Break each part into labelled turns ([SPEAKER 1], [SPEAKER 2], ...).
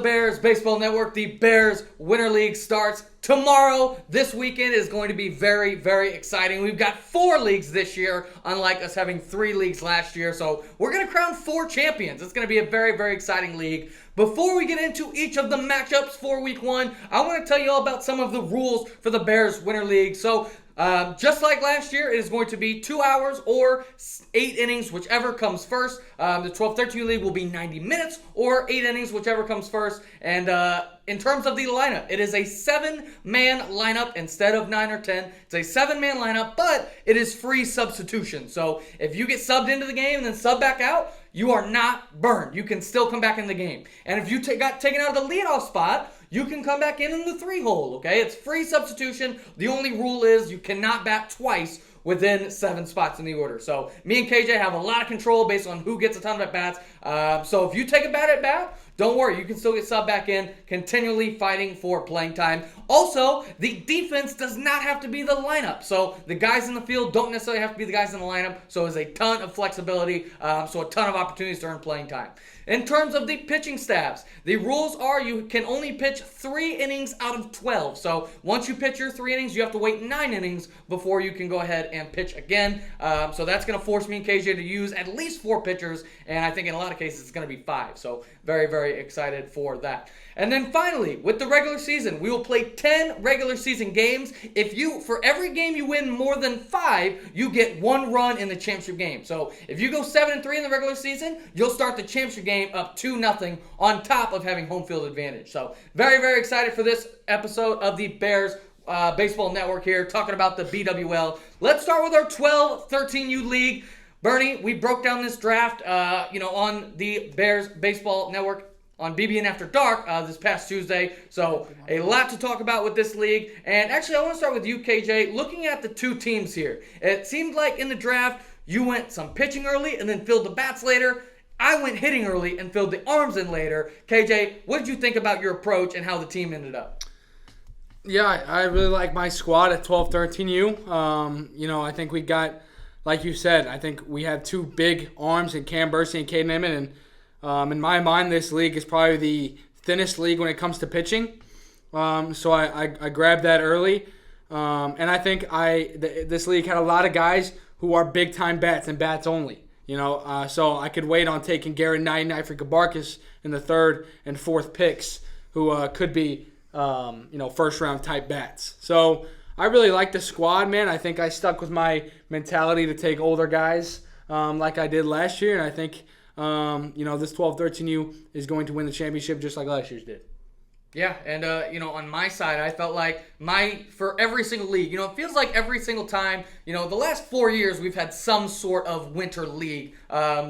[SPEAKER 1] Bears Baseball Network. The Bears Winter League starts tomorrow. This weekend is going to be very, very exciting. We've got 4 leagues this year, unlike us having 3 leagues last year. So we're going to crown 4 champions. It's going to be a very, very exciting league. Before we get into each of the matchups for week 1, I want to tell you all about some of the rules for the Bears Winter League. So just like last year, it is going to be 2 hours or 8 innings, whichever comes first. The 12-13 league will be 90 minutes or 8 innings, whichever comes first. And in terms of the lineup, it is a 7-man lineup instead of 9 or 10. It's a 7-man lineup, but it is free substitution. So if you get subbed into the game and then sub back out, you are not burned. You can still come back in the game. And if you got taken out of the leadoff spot, you can come back in the 3-hole, okay? It's free substitution. The only rule is you cannot bat twice within 7 spots in the order. So me and KJ have a lot of control based on who gets a ton of at-bats. So if you take a bad at-bat, don't worry. You can still get subbed back in, continually fighting for playing time. Also, the defense does not have to be the lineup. So the guys in the field don't necessarily have to be the guys in the lineup. So there's a ton of flexibility, so a ton of opportunities to earn playing time. In terms of the pitching staffs, the rules are you can only pitch 3 innings out of 12. So once you pitch your 3 innings, you have to wait 9 innings before you can go ahead and pitch again. So that's going to force me and KJ to use at least 4 pitchers, and I think in a lot of cases it's going to be 5. So very, very excited for that. And then finally, with the regular season, we will play 10 regular season games. For every game you win more than 5, you get 1 run in the championship game. So if you go 7-3 in the regular season, you'll start the championship game up 2-0 on top of having home field advantage. So very, very excited for this episode of the Bears Baseball Network here, talking about the BWL. Let's start with our 12-13U league. Birny, we broke down this draft, on the Bears Baseball Network on BBN After Dark this past Tuesday. So a lot to talk about with this league. And actually, I want to start with you, KJ. Looking at the 2 teams here, it seemed like in the draft, you went some pitching early and then filled the bats later. I went hitting early and filled the arms in later. KJ, what did you think about your approach and how the team ended up?
[SPEAKER 2] Yeah, I really like my squad at 12-13U. I think we got, like you said, I think we have 2 big arms in Cam Bursey and Caden Emmett. And in my mind, this league is probably the thinnest league when it comes to pitching. So I grabbed that early. And I think this league had a lot of guys who are big-time bats and bats only. So I could wait on taking Garrett Knight and Africa Barkis in the 3rd and 4th picks, who could be, first-round type bats. So I really like the squad, man. I think I stuck with my mentality to take older guys like I did last year, and I think this 12-13U is going to win the championship just like last year's did.
[SPEAKER 1] Yeah, and, on my side, I felt like for every single league, it feels like every single time, the last 4 years we've had some sort of winter league.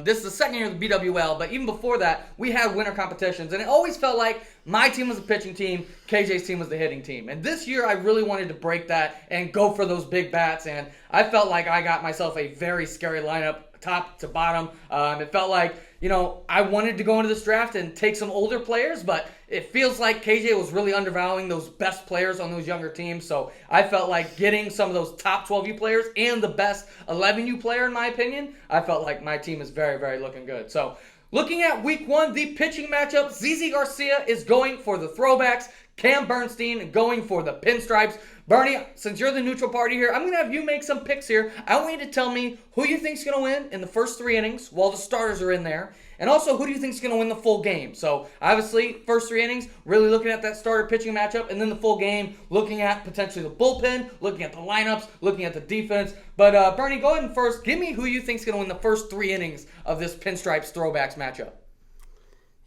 [SPEAKER 1] This is the second year of the BWL, but even before that, we had winter competitions, and it always felt like my team was the pitching team, KJ's team was the hitting team. And this year, I really wanted to break that and go for those big bats, and I felt like I got myself a very scary lineup, top to bottom. It felt like, I wanted to go into this draft and take some older players, but it feels like KJ was really undervaluing those best players on those younger teams. So I felt like getting some of those top 12U players and the best 11U player, in my opinion, I felt like my team is very, very looking good. So looking at week 1, the pitching matchup, ZZ Garcia is going for the throwbacks, Cam Bernstein going for the pinstripes. Birny, since you're the neutral party here, I'm going to have you make some picks here. I want you to tell me who you think's going to win in the first 3 innings while the starters are in there. And also, who do you think's going to win the full game? So, obviously, first 3 innings, really looking at that starter pitching matchup. And then the full game, looking at potentially the bullpen, looking at the lineups, looking at the defense. But, Birny, go ahead and first, give me who you think's going to win the first 3 innings of this pinstripes throwbacks matchup.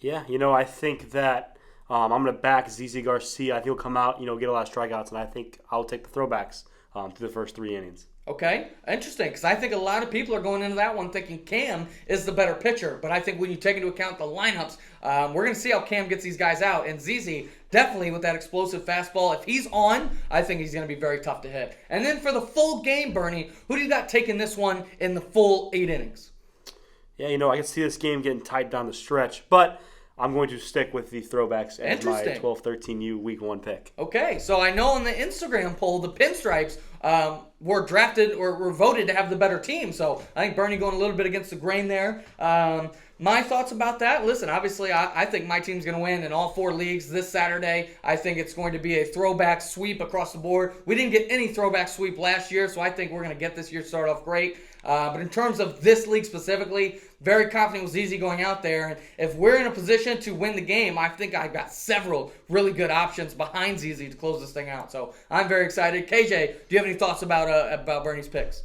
[SPEAKER 3] Yeah, I think that I'm going to back ZZ Garcia. I think he'll come out, get a lot of strikeouts, and I think I'll take the throwbacks through the first 3 innings.
[SPEAKER 1] Okay, interesting, because I think a lot of people are going into that one thinking Cam is the better pitcher, but I think when you take into account the lineups, we're going to see how Cam gets these guys out, and ZZ, definitely with that explosive fastball, if he's on, I think he's going to be very tough to hit. And then for the full game, Birny, who do you got taking this one in the full 8 innings?
[SPEAKER 3] Yeah, I can see this game getting tight down the stretch, but I'm going to stick with the throwbacks as my
[SPEAKER 1] Interesting.
[SPEAKER 3] 12-13U Week 1 pick.
[SPEAKER 1] Okay, so I know on the Instagram poll, the Pinstripes were drafted or were voted to have the better team. So I think Birny going a little bit against the grain there. My thoughts about that, listen, obviously I think my team's going to win in all 4 leagues this Saturday. I think it's going to be a throwback sweep across the board. We didn't get any throwback sweep last year, so I think we're going to get this year start off great. But in terms of this league specifically, very confident with ZZ going out there. And if we're in a position to win the game, I think I've got several really good options behind ZZ to close this thing out. So I'm very excited. KJ, do you have any thoughts about Birny's picks?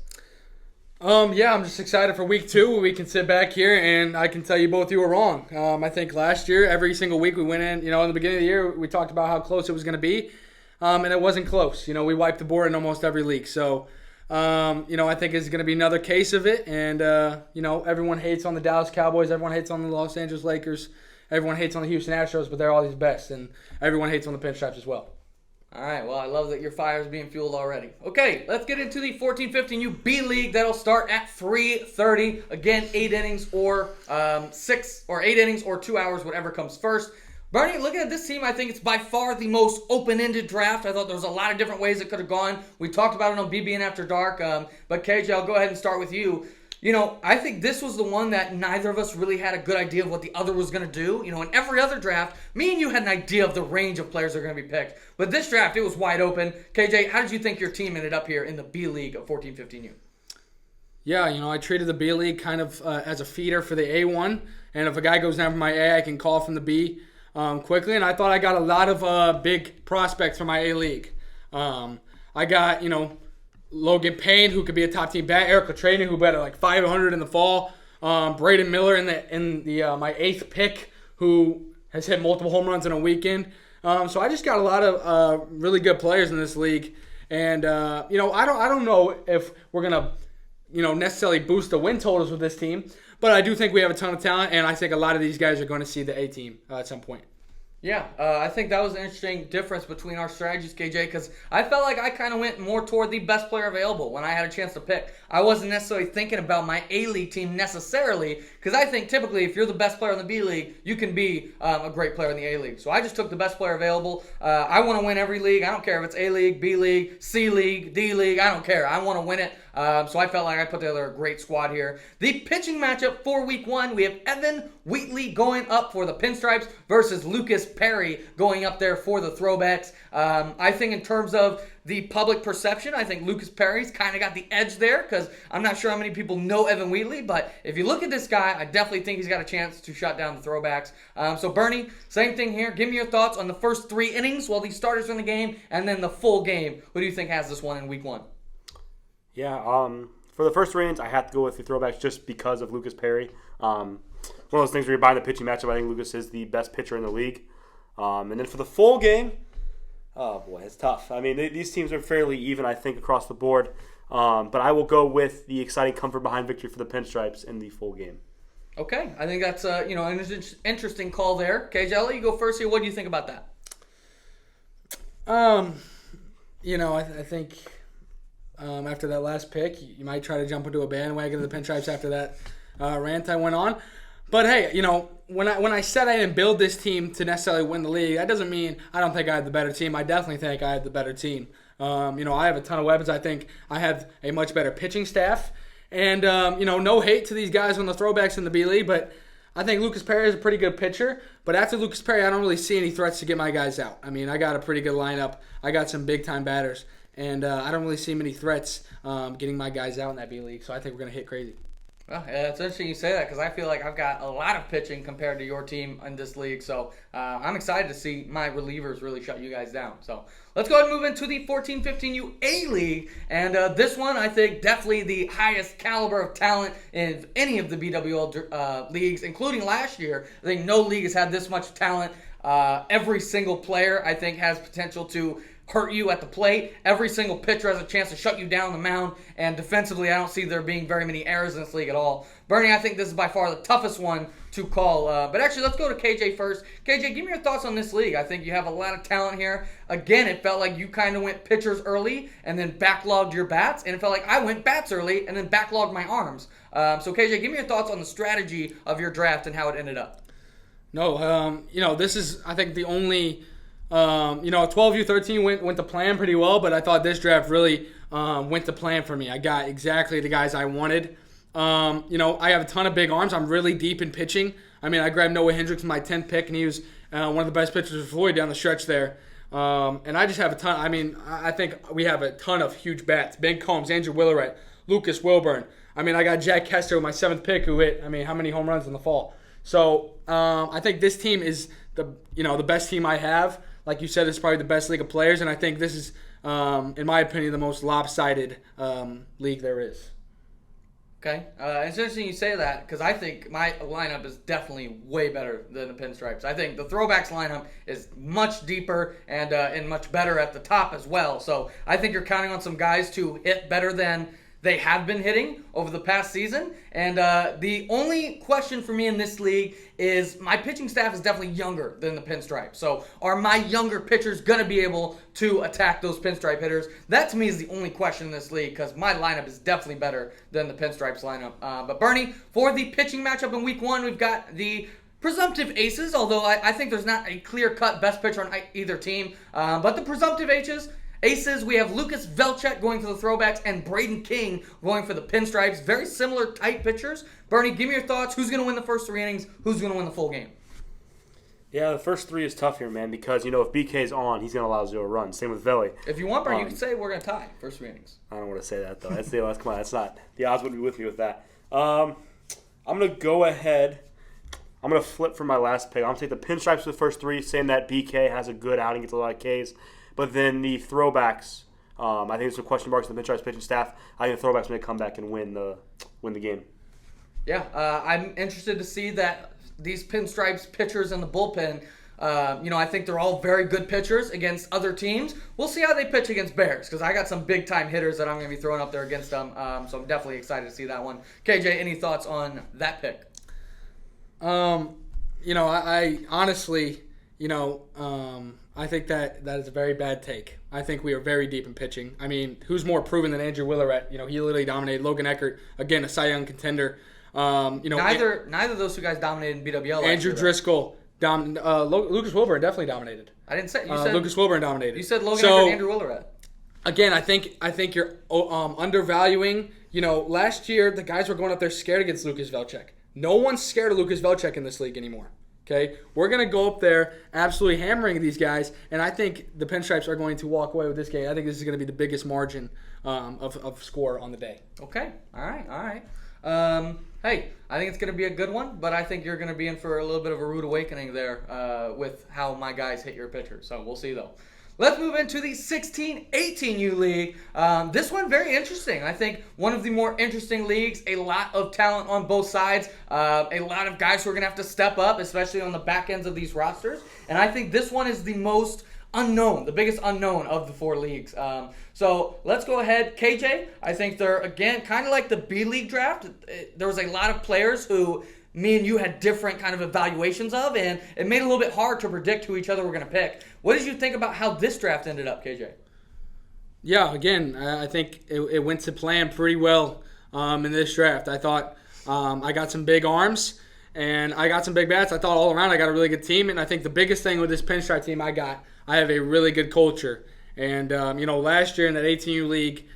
[SPEAKER 2] Yeah, I'm just excited for week 2 where we can sit back here and I can tell you both you were wrong. I think last year, every single week we went in, in the beginning of the year, we talked about how close it was going to be. And it wasn't close. We wiped the board in almost every league. So, I think it's going to be another case of it. And, everyone hates on the Dallas Cowboys. Everyone hates on the Los Angeles Lakers. Everyone hates on the Houston Astros, but they're always best. And everyone hates on the Pinstripes as well.
[SPEAKER 1] All right, well, I love that your fire is being fueled already. Okay, let's get into the 14-15U B League. That'll start at 3:30. Again, 8 innings or 6 or 8 innings or 2 hours, whatever comes first. Birny, looking at this team, I think it's by far the most open-ended draft. I thought there was a lot of different ways it could have gone. We talked about it on BBN After Dark, but KJ, I'll go ahead and start with you. I think this was the one that neither of us really had a good idea of what the other was going to do. In every other draft, me and you had an idea of the range of players that are going to be picked. But this draft, it was wide open. KJ, how did you think your team ended up here in the B League of 14-15U?
[SPEAKER 2] Yeah, I treated the B League kind of as a feeder for the A1. And if a guy goes down from my A, I can call from the B quickly. And I thought I got a lot of big prospects for my A League. I got, Logan Payne, who could be a top team bat. Eric Latrina, who batted like 500 in the fall. Braden Miller in the my 8th pick, who has hit multiple home runs in a weekend. So I just got a lot of really good players in this league, and I don't know if we're gonna necessarily boost the win totals with this team, but I do think we have a ton of talent, and I think a lot of these guys are going to see the A team at some point.
[SPEAKER 1] Yeah, I think that was an interesting difference between our strategies, KJ, because I felt like I kind of went more toward the best player available when I had a chance to pick. I wasn't necessarily thinking about my A-League team necessarily, because I think typically if you're the best player in the B-League, you can be a great player in the A-League. So I just took the best player available. I want to win every league. I don't care if it's A-League, B-League, C-League, D-League. I don't care. I want to win it. So I felt like I put together a great squad here. The pitching matchup for week 1, we have Evan Wheatley going up for the Pinstripes versus Lucas Perry going up there for the Throwbacks. I think in terms of the public perception, I think Lucas Perry's kind of got the edge there because I'm not sure how many people know Evan Wheatley, but if you look at this guy, I definitely think he's got a chance to shut down the Throwbacks. So Birny, same thing here. Give me your thoughts on the first 3 innings while the starters are in the game and then the full game. Who do you think has this one in week 1?
[SPEAKER 3] Yeah, for the first 3 innings, I have to go with the Throwbacks just because of Lucas Perry. One of those things where you're buying the pitching matchup. I think Lucas is the best pitcher in the league. And then for the full game, oh boy, it's tough. I mean, these teams are fairly even, I think, across the board. But I will go with the exciting comfort behind victory for the Pinstripes in the full game.
[SPEAKER 1] Okay, I think that's an interesting call there. KJ, I'll let you go first here. What do you think about that?
[SPEAKER 2] I think after that last pick, you might try to jump into a bandwagon of the Pinstripes after that rant I went on. But hey, when I said I didn't build this team to necessarily win the league, that doesn't mean I don't think I had the better team. I definitely think I had the better team. I have a ton of weapons. I think I have a much better pitching staff. And, no hate to these guys on the Throwbacks in the B League, but I think Lucas Perry is a pretty good pitcher. But after Lucas Perry, I don't really see any threats to get my guys out. I mean, I got a pretty good lineup. I got some big-time batters. And I don't really see many threats getting my guys out in that B League. So I think we're going to hit crazy.
[SPEAKER 1] Well, yeah, it's interesting you say that because I feel like I've got a lot of pitching compared to your team in this league. So I'm excited to see my relievers really shut you guys down. So let's go ahead and move into the 14-15U A League. And this one, I think, definitely the highest caliber of talent in any of the BWL leagues, including last year. I think no league has had this much talent. Every single player, I think, has potential to hurt you at the plate. Every single pitcher has a chance to shut you down the mound, and defensively, I don't see there being very many errors in this league at all. Birny, I think this is by far the toughest one to call. But actually, let's go to KJ first. KJ, give me your thoughts on this league. I think you have a lot of talent here. Again, it felt like you kind of went pitchers early and then backlogged your bats, and it felt like I went bats early and then backlogged my arms. So KJ, give me your thoughts on the strategy of your draft and how it ended up.
[SPEAKER 2] No, this is, I think, the only, 12U13 went to plan pretty well, but I thought this draft really went to plan for me. I got exactly the guys I wanted. I have a ton of big arms. I'm really deep in pitching. I mean, I grabbed Noah Hendricks in my 10th pick, and he was one of the best pitchers for Floyd down the stretch there. And I just have a ton. I mean, I think we have a ton of huge bats. Ben Combs, Andrew Willeret, Lucas Wilburn. I mean, I got Jack Kester with my 7th pick who hit, how many home runs in the fall. So I think this team is the best team I have. Like you said, it's probably the best league of players, and I think this is, in my opinion, the most lopsided league there is.
[SPEAKER 1] Okay. It's interesting you say that because I think my lineup is definitely way better than the Pinstripes. I think the Throwbacks lineup is much deeper and much better at the top as well. So I think you're counting on some guys to hit better than they have been hitting over the past season. And the only question for me in this league is my pitching staff is definitely younger than the Pinstripes. So are my younger pitchers going to be able to attack those Pinstripe hitters? That to me is the only question in this league because my lineup is definitely better than the Pinstripes lineup. But Birny, for the pitching matchup in week 1, we've got the presumptive aces, although I think there's not a clear-cut best pitcher on either team. But the presumptive aces, we have Lucas Velchek going for the Throwbacks and Braden King going for the Pinstripes. Very similar type pitchers. Birny, give me your thoughts. Who's going to win the first 3 innings? Who's going to win the full game?
[SPEAKER 3] Yeah, the first 3 is tough here, man, because, if BK's on, he's going to allow 0 runs. Same with Veli.
[SPEAKER 1] If you want, Birny, you can say we're going to tie first 3 innings.
[SPEAKER 3] I don't want to say that, though. That's come on, that's not. The odds wouldn't be with me with that. I'm going to go ahead. I'm going to flip for my last pick. I'm going to take the Pinstripes for the first 3, saying that BK has a good outing, gets a lot of Ks. But then the Throwbacks, I think there's some question marks in the Pinstripes pitching staff. I think the Throwbacks are going to come back and win the game.
[SPEAKER 1] Yeah, I'm interested to see that these Pinstripes pitchers in the bullpen, I think they're all very good pitchers against other teams. We'll see how they pitch against Bears because I got some big-time hitters that I'm going to be throwing up there against them. So I'm definitely excited to see that one. KJ, any thoughts on that pick?
[SPEAKER 2] I honestly, I think that is a very bad take. I think we are very deep in pitching. I mean, who's more proven than Andrew Willeret? He literally dominated. Logan Eckert, again, a Cy Young contender.
[SPEAKER 1] Neither of those 2 guys dominated in BWL.
[SPEAKER 2] Andrew Driscoll, Lucas Wilburn definitely dominated.
[SPEAKER 1] I didn't say. You said
[SPEAKER 2] Lucas Wilburn dominated.
[SPEAKER 1] You said Logan Eckert and Andrew Willeret.
[SPEAKER 2] Again, I think you're undervaluing. Last year the guys were going up there scared against Lucas Velchek. No one's scared of Lucas Velchek in this league anymore. Okay, we're going to go up there absolutely hammering these guys, and I think the Pinstripes are going to walk away with this game. I think this is going to be the biggest margin of score on the day.
[SPEAKER 1] Okay, all right. Hey, I think it's going to be a good one, but I think you're going to be in for a little bit of a rude awakening there with how my guys hit your pitcher. So we'll see, though. Let's move into the 16-18U league. This one, very interesting. I think one of the more interesting leagues, a lot of talent on both sides, a lot of guys who are going to have to step up, especially on the back ends of these rosters. And I think this one is the most unknown, the biggest unknown of the 4 leagues. So let's go ahead. KJ, I think they're, again, kind of like the B-League draft. There was a lot of players who me and you had different kind of evaluations of, and it made it a little bit hard to predict who each other were going to pick. What did you think about how this draft ended up, KJ?
[SPEAKER 2] Yeah, again, I think it went to plan pretty well in this draft. I thought I got some big arms, and I got some big bats. I thought all around I got a really good team, and I think the biggest thing with this Pinstripe team I have a really good culture. And, last year in that 18U league,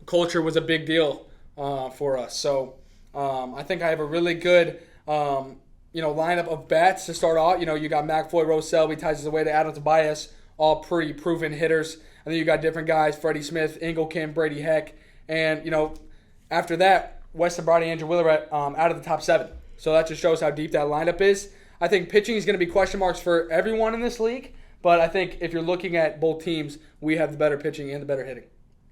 [SPEAKER 2] culture was a big deal for us. So I think I have a really good, lineup of bats to start off. You got McFoy, Rose Selby, Tyson Zaweda, Adam Tobias, all pretty proven hitters. And then you got different guys, Freddie Smith, Engel Kim, Brady Heck. And, after that, Weston Brody, Andrew Willeret out of the top 7. So that just shows how deep that lineup is. I think pitching is going to be question marks for everyone in this league. But I think if you're looking at both teams, we have the better pitching and the better hitting.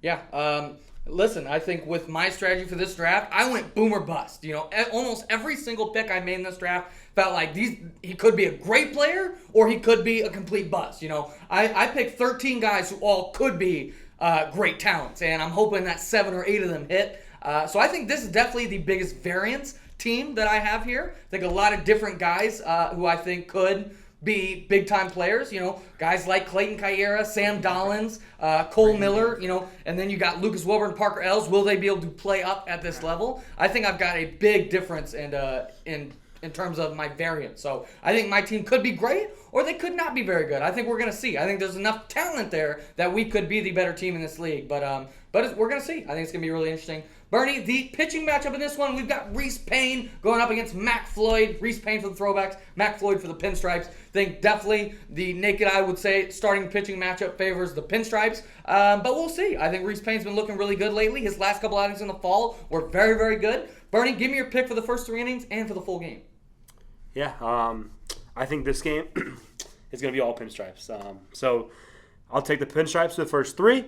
[SPEAKER 1] Yeah. Listen, I think with my strategy for this draft, I went boom or bust. Almost every single pick I made in this draft felt like he could be a great player or he could be a complete bust. I picked 13 guys who all could be great talents, and I'm hoping that 7 or 8 of them hit. So I think this is definitely the biggest variance team that I have here. I think a lot of different guys who I think could be big-time players, guys like Clayton Carrera, Sam Dollins, Cole Miller, and then you got Lucas Wilburn, Parker Ells. Will they be able to play up at this level? I think I've got a big difference in in terms of my variance. So I think my team could be great or they could not be very good. I think we're going to see. I think there's enough talent there that we could be the better team in this league. But we're going to see. I think it's going to be really interesting. Birny, the pitching matchup in this one, we've got Reese Payne going up against Mac Floyd. Reese Payne for the throwbacks, Mac Floyd for the pinstripes. I think definitely the naked eye would say starting pitching matchup favors the pinstripes. But we'll see. I think Reese Payne's been looking really good lately. His last couple outings in the fall were very, very good. Birny, give me your pick for the first 3 innings and for the full game.
[SPEAKER 3] Yeah, I think this game is going to be all pinstripes. So I'll take the pinstripes for the first 3.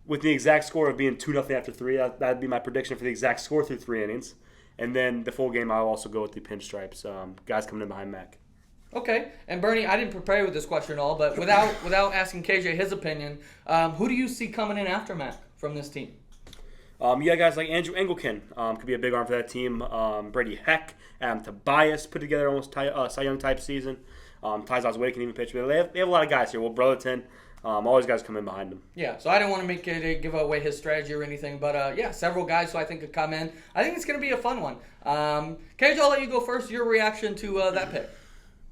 [SPEAKER 3] With the exact score of being 2-0 after 3, that'd be my prediction for the exact score through 3 innings. And then the full game, I'll also go with the pinstripes. Guys coming in behind Mac.
[SPEAKER 1] Okay. And Birny, I didn't prepare with this question at all, but without asking KJ his opinion, who do you see coming in after Mac from this team?
[SPEAKER 3] You got guys like Andrew Engelken could be a big arm for that team. Brady Heck, Adam Tobias put together almost Cy Young type season. Ty Osway can even pitch. But they have a lot of guys here. Will Brotherton. All these guys come in behind him.
[SPEAKER 1] Yeah, so I didn't want to make it give away his strategy or anything, but yeah, several guys who I think could come in. I think it's going to be a fun one. KJ, I'll let you go first. Your reaction to that pick?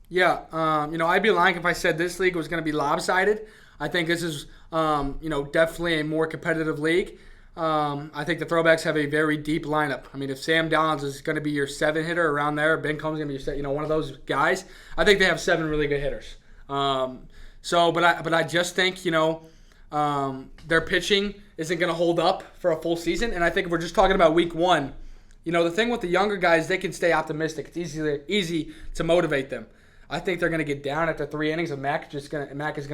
[SPEAKER 2] Yeah, I'd be lying if I said this league was going to be lopsided. I think this is, definitely a more competitive league. I think the throwbacks have a very deep lineup. I mean, if Sam Downs is going to be your 7 hitter around there, Ben Combs is going to be one of those guys. I think they have 7 really good hitters. But I just think, their pitching isn't going to hold up for a full season. And I think if we're just talking about week 1, the thing with the younger guys, they can stay optimistic. It's easy to motivate them. I think they're going to get down after 3 innings, and Mac is going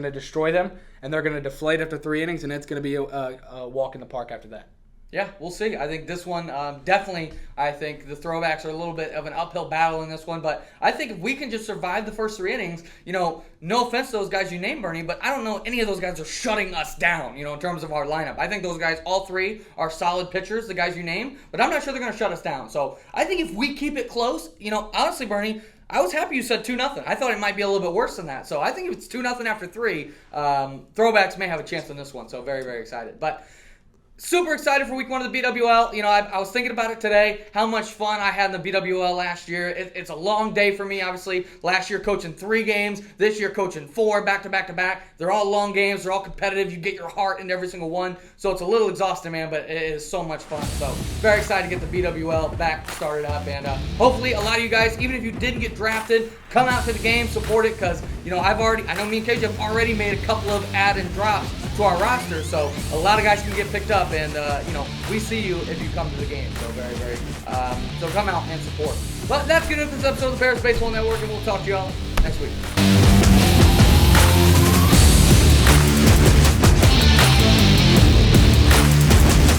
[SPEAKER 2] to destroy them, and they're going to deflate after 3 innings, and it's going to be a walk in the park after that.
[SPEAKER 1] Yeah, we'll see. I think this one, definitely, I think the throwbacks are a little bit of an uphill battle in this one. But I think if we can just survive the first 3 innings, no offense to those guys you named, Birny, but I don't know any of those guys are shutting us down, in terms of our lineup. I think those guys, all 3, are solid pitchers, the guys you named, but I'm not sure they're going to shut us down. So I think if we keep it close, honestly, Birny, I was happy you said 2-0. I thought it might be a little bit worse than that. So I think if it's 2-0 after 3, throwbacks may have a chance in this one. So very, very excited. But super excited for week 1 of the BWL. I was thinking about it today, how much fun I had in the BWL last year. It's a long day for me, obviously. Last year coaching 3 games. This year coaching 4 back to back to back. They're all long games. They're all competitive. You get your heart into every single one. So it's a little exhausting, man, but it is so much fun. So very excited to get the BWL back started up. And hopefully a lot of you guys, even if you didn't get drafted, come out to the game, support it, because, I know me and KJ have already made a couple of add and drops to our roster, so a lot of guys can get picked up, and, we see you if you come to the game, so very, very, so come out and support. But that's good for this episode of the Bears Baseball Network, and we'll talk to you all next week.